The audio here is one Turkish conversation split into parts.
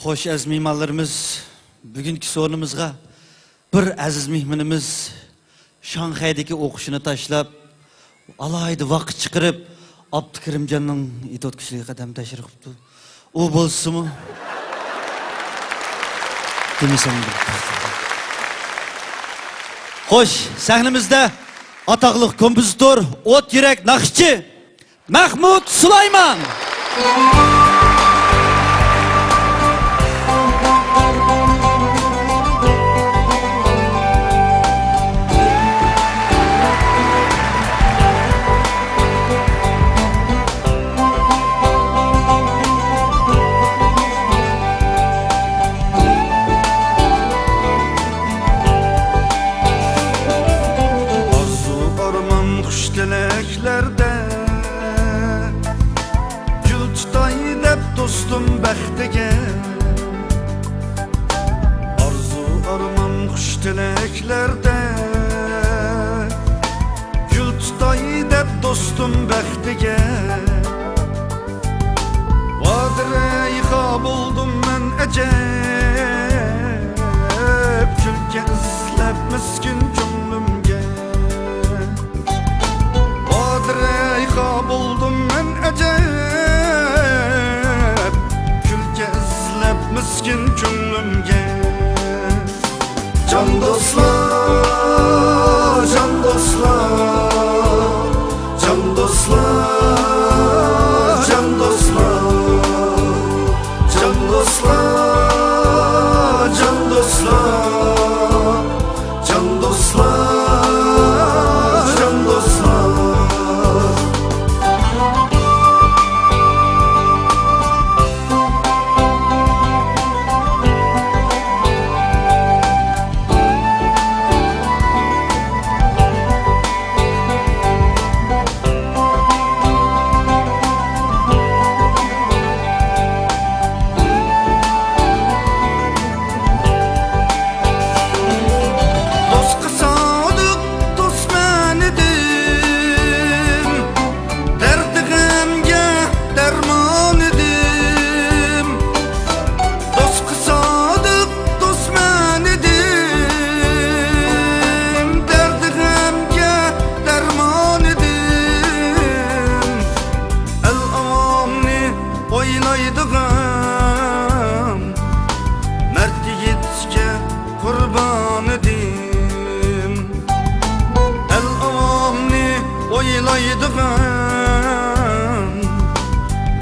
Xo'sh, aziz mehmonlarimiz, bugungi so'rinimizga bir aziz mehmonimiz Shanxaydagi o'qishini tashlab, alayda vaqt chiqarib, Abdukarimjonning ito'tkishligiga qadam tashrif qilibdi. U bo'lsa-mu? Demisam. Xo'sh, sahnimizda ataqlı kompozitor, o't yurak naqshchi Mahmud Sulayman. Dostum bəxtəgə Arzu, arman, xuş diləklərdə Gül tutay dəb dostum bəxtəgə Vadirə-i xab oldum mən əcəb Külkə izləb miskin cümlümgə Vadirə-i xab oldum mən əcəb Miskin cümlümge Can dostlar, can dostlar Can dostlar, can dostlar Can dostlar, can dostlar Can dostlar, can dostlar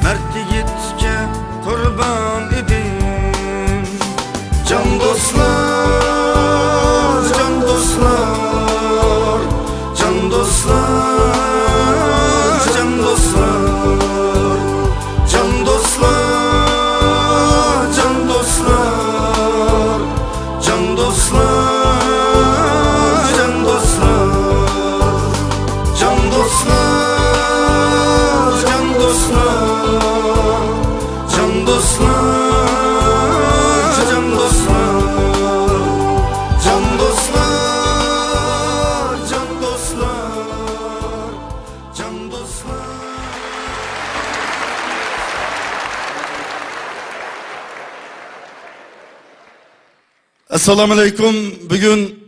Mert yigitke kurban edim Can dostlar, can dostlar Can dostlar, can dostlar Can dostlar, can dostlar Can dostlar, can dostlar Can dostlar Assalamu alaikum. Bugün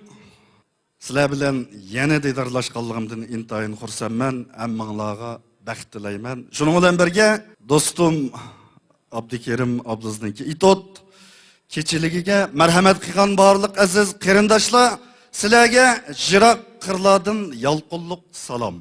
sizler bilen yana didarlaşqanlığımdan intayin xursandman, ammanglarga baxt tilayman. Şunun bilan birga dostum Abdukarim ablazniki itot kechiligiga marhamat qilgan barliq aziz qarindoshlar, sizlarga jiroq qirlardan yolqinliq salom.